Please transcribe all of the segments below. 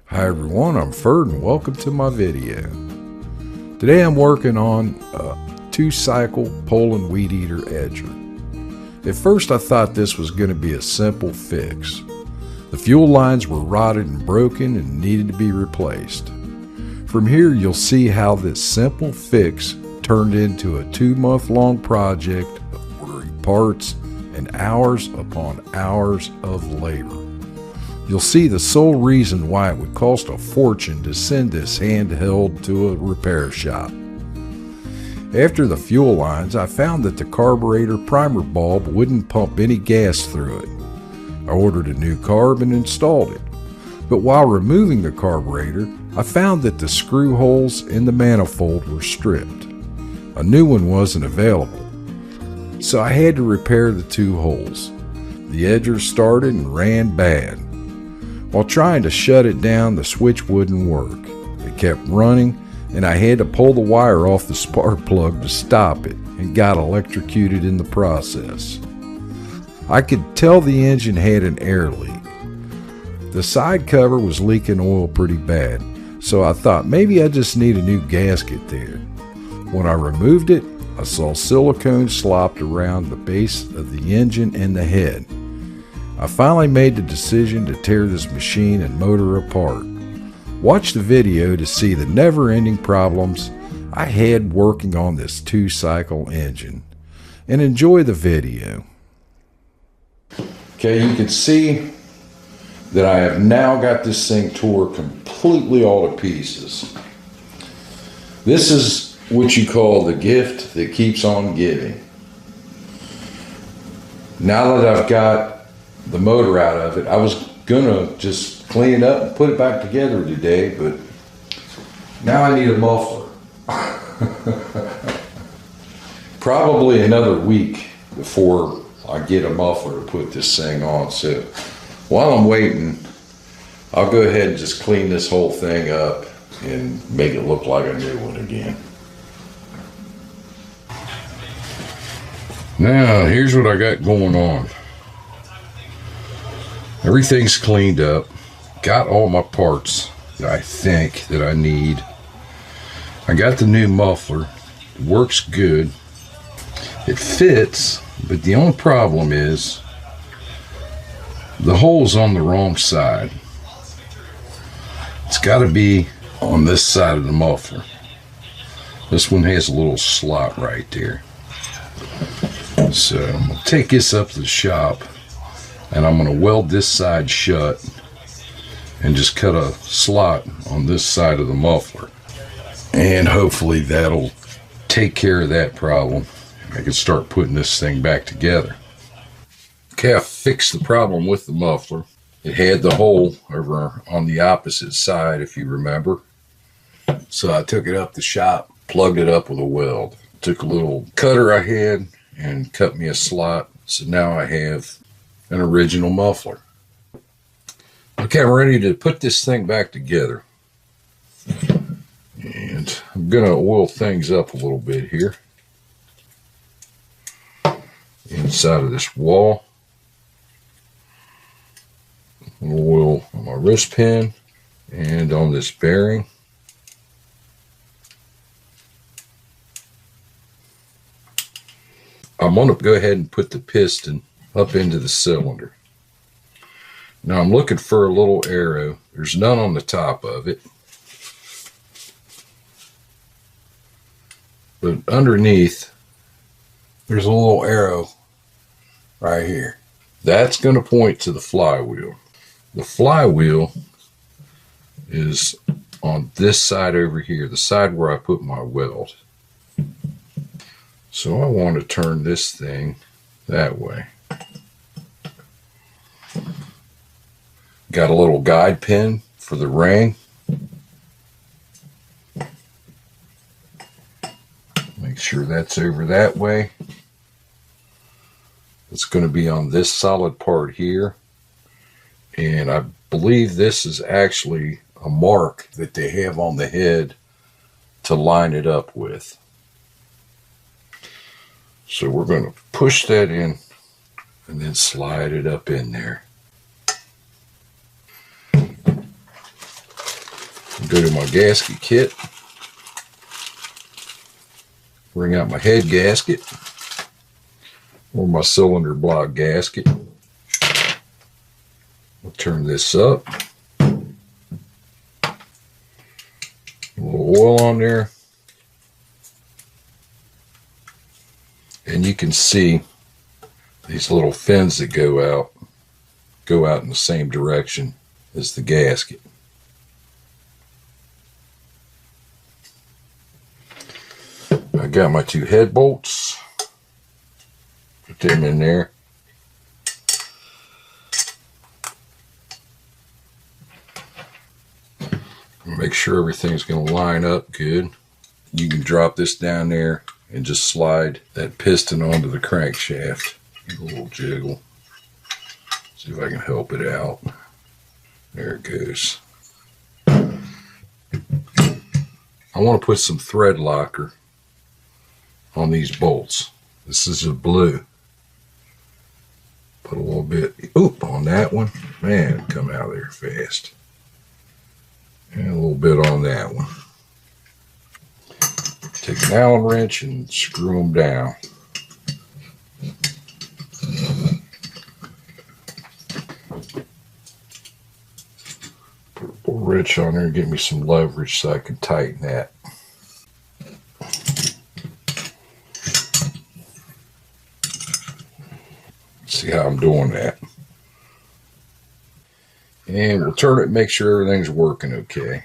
Hi everyone, I'm Ferd and welcome to my video. Today I'm working on a 2-cycle Poulan Weed Eater edger. At first I thought this was going to be a simple fix. The fuel lines were rotted and broken and needed to be replaced. From here you'll see how this simple fix turned into a 2-month-long project of ordering parts and hours upon hours of labor. You'll see the sole reason why it would cost a fortune to send this handheld to a repair shop. After the fuel lines, I found that the carburetor primer bulb wouldn't pump any gas through it. I ordered a new carb and installed it. But while removing the carburetor, I found that the screw holes in the manifold were stripped. A new one wasn't available, so I had to repair the 2 holes. The edger started and ran bad. While trying to shut it down, the switch wouldn't work. It kept running, and I had to pull the wire off the spark plug to stop it, and got electrocuted in the process. I could tell the engine had an air leak. The side cover was leaking oil pretty bad, so I thought maybe I just need a new gasket there. When I removed it, I saw silicone slopped around the base of the engine and the head. I finally made the decision to tear this machine and motor apart. Watch the video to see the never-ending problems I had working on this 2-cycle engine, and enjoy the video. Okay, you can see that I have now got this thing tore completely all to pieces. This is what you call the gift that keeps on giving. Now that I've got the motor out of it, I was gonna just clean it up and put it back together today, but now I need a muffler. Probably another week before I get a muffler to put this thing on. So while I'm waiting, I'll go ahead and just clean this whole thing up and make it look like a new one again. Now here's what I got going on. Everything's cleaned up, got all my parts that I think that I need. I got the new muffler, it works good, it fits, but the only problem is the hole's on the wrong side. It's got to be on this side of the muffler. This one has a little slot right there. So I'm going to take this up to the shop, and I'm going to weld this side shut and just cut a slot on this side of the muffler, and hopefully that'll take care of that problem. I can start putting this thing back together. Okay, I fixed the problem with the muffler. It had the hole over on the opposite side, if you remember. So I took it up the shop, plugged it up with a weld. Took a little cutter I had and cut me a slot. So now I have an original muffler. Okay, I'm ready to put this thing back together. And I'm going to oil things up a little bit here. Inside of this wall. Oil on my wrist pin and on this bearing. I'm going to go ahead and put the piston up into the cylinder. Now I'm looking for a little arrow. There's none on the top of it, but underneath there's a little arrow right here. That's going to point to the flywheel. The flywheel is on this side over here, the side where I put my weld. So I want to turn this thing that way. Got a little guide pin for the ring. Make sure that's over that way. It's going to be on this solid part here. And I believe this is actually a mark that they have on the head to line it up with. So we're going to push that in and then slide it up in there. Go to my gasket kit. Bring out my head gasket or my cylinder block gasket. I'll turn this up. A little oil on there. And you can see these little fins that go out in the same direction as the gasket. I got my 2 head bolts. Put them in there. Make sure everything's going to line up good. You can drop this down there and just slide that piston onto the crankshaft. Give it a little jiggle. See if I can help it out. There it goes. I want to put some thread locker on these bolts. This is a blue. Put a little bit on that one. Man, come out of there fast. And a little bit on that one. Take an Allen wrench and screw them down. Put a little wrench on there and give me some leverage so I can tighten that. See how I'm doing that. And we'll turn it and make sure everything's working okay.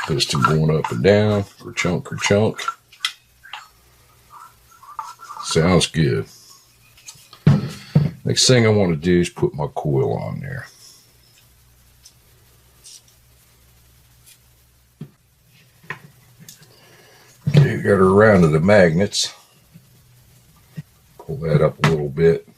Piston going up and down, kerchunk, kerchunk. Sounds good. Next thing I want to do is put my coil on there. Okay, got her around to the magnets. Pull that up a little bit.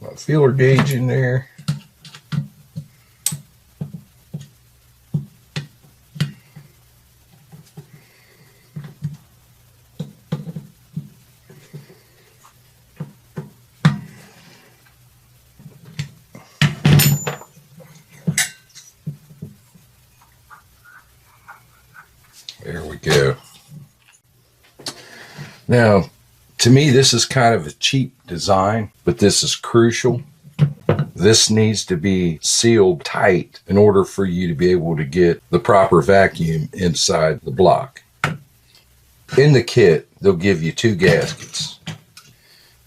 My feeler gauge in there. There we go. Now, to me, this is kind of a cheap design, but this is crucial. This needs to be sealed tight in order for you to be able to get the proper vacuum inside the block. In the kit, they'll give you 2 gaskets.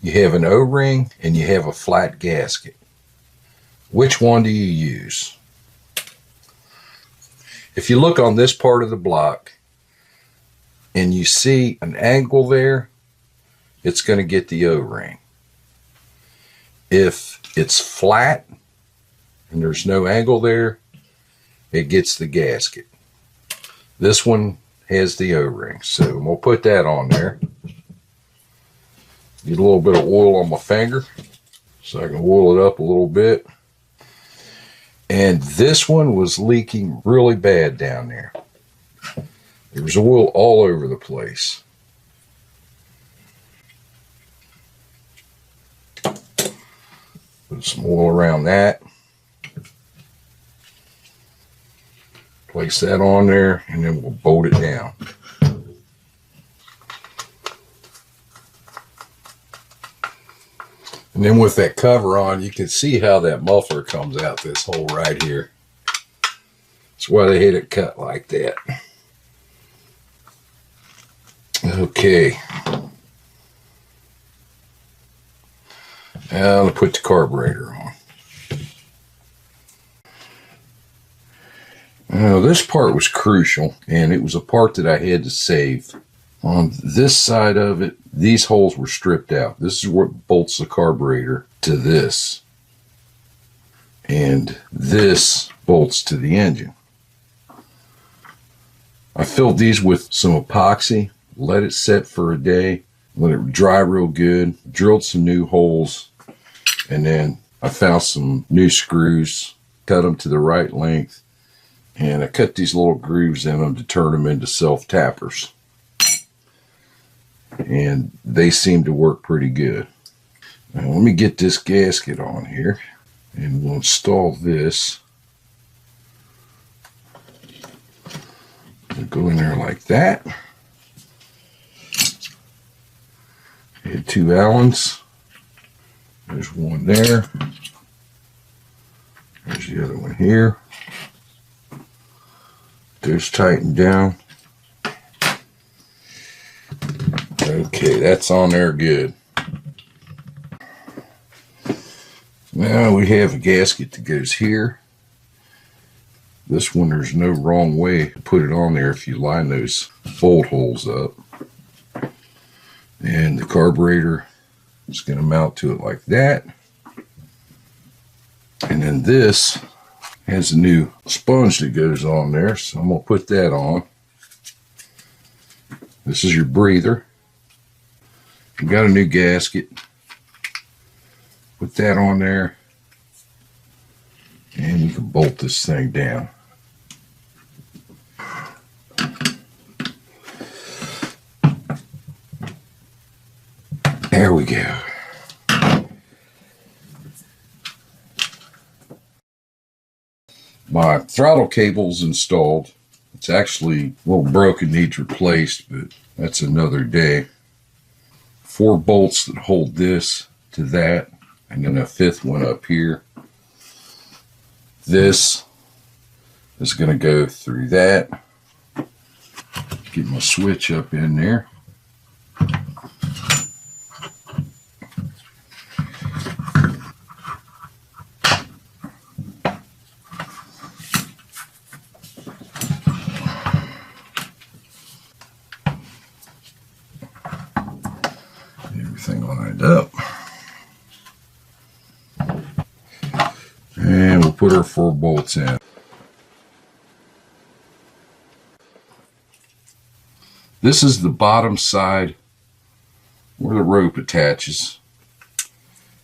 You have an O-ring and you have a flat gasket. Which one do you use? If you look on this part of the block and you see an angle there, it's going to get the O-ring. If it's flat and there's no angle there, it gets the gasket. This one has the O-ring, so we'll put that on there. Get a little bit of oil on my finger so I can oil it up a little bit. And this one was leaking really bad down there. There was oil all over the place. Put some oil around that. Place that on there, and then we'll bolt it down. And then with that cover on, you can see how that muffler comes out this hole right here. That's why they had it cut like that. Okay. Now I'll put the carburetor on. Now this part was crucial, and it was a part that I had to save. On this side of it, these holes were stripped out. This is what bolts the carburetor to this. And this bolts to the engine. I filled these with some epoxy, let it set for a day, let it dry real good, drilled some new holes, and then I found some new screws, cut them to the right length, And I cut these little grooves in them to turn them into self-tappers. And they seem to work pretty good. Now let me get this gasket on here. And we'll install this. We'll go in there like that. Add 2 Allens. There's one there. There's the other one here. Those tighten down. Okay, that's on there good. Now we have a gasket that goes here. This one, there's no wrong way to put it on there if you line those bolt holes up. And the carburetor is going to mount to it like that. And then this has a new sponge that goes on there, so I'm going to put that on. This is your breather. You got a new gasket. Put that on there. And you can bolt this thing down. There we go. My throttle cable's installed. It's actually a little broken, needs replaced, but that's another day. 4 bolts that hold this to that, and then a 5th one up here. This is going to go through that. Get my switch up in there. Everything lined up. And we'll put our 4 bolts in. This is the bottom side where the rope attaches.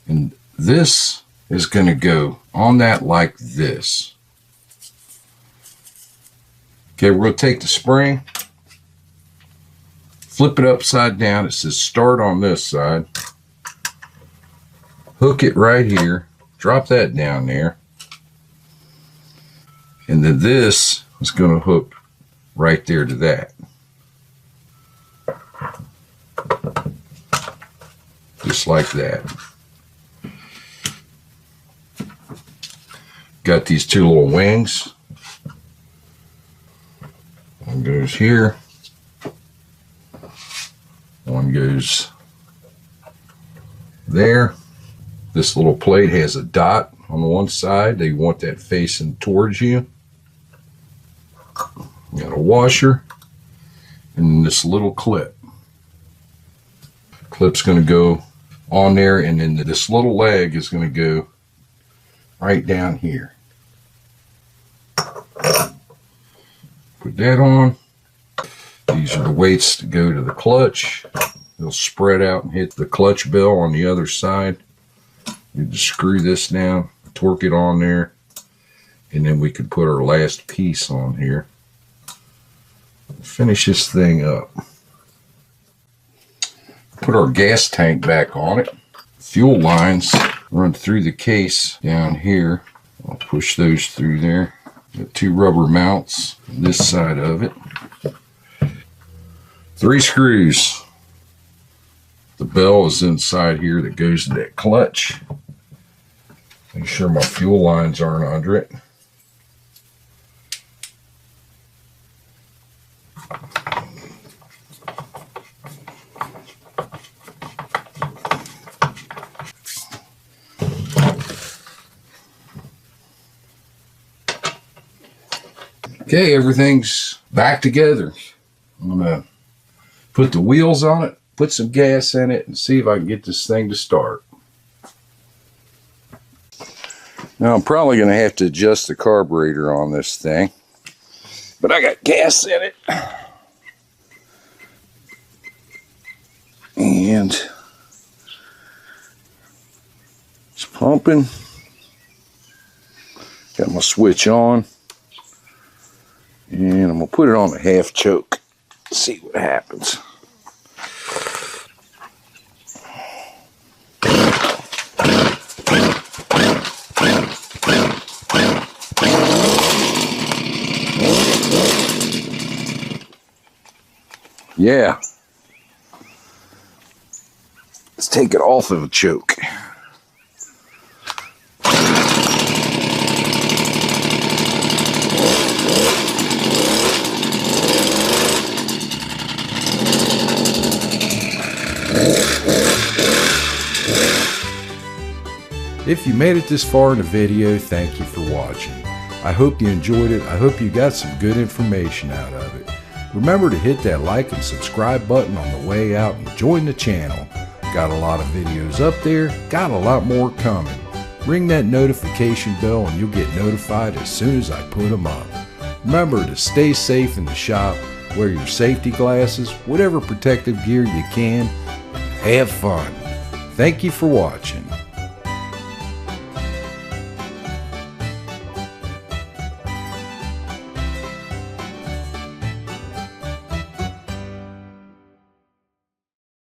And this is going to go on that like this. Okay, we're going to take the spring, flip it upside down. It says start on this side. Hook it right here. Drop that down there. And then this is going to hook right there to that. Just like that. Got these 2 little wings. One goes here. One goes there. This little plate has a dot on one side. They want that facing towards you. Got a washer and this little clip. Clip's going to go on there, and then this little leg is going to go right down here. Put that on. These are the weights to go to the clutch. They'll spread out and hit the clutch bell on the other side. You just screw this down, torque it on there, and then we can put our last piece on here. Finish this thing up. Put our gas tank back on it. Fuel lines run through the case down here. I'll push those through there. Got 2 rubber mounts on this side of it. 3 screws. The bell is inside here that goes to that clutch. Make sure my fuel lines aren't under it. Okay, everything's back together. I'm gonna put the wheels on it, put some gas in it, and see if I can get this thing to start. Now I'm probably gonna have to adjust the carburetor on this thing, but I got gas in it. And it's pumping. Got my switch on. And I'm going to put it on a half choke. See what happens. Yeah. Let's take it off of a choke. If you made it this far in the video, thank you for watching. I hope you enjoyed it. I hope you got some good information out of it. Remember to hit that like and subscribe button on the way out and join the channel. Got a lot of videos up there, got a lot more coming. Ring that notification bell and you'll get notified as soon as I put them up. Remember to stay safe in the shop, wear your safety glasses, whatever protective gear you can, and have fun. Thank you for watching.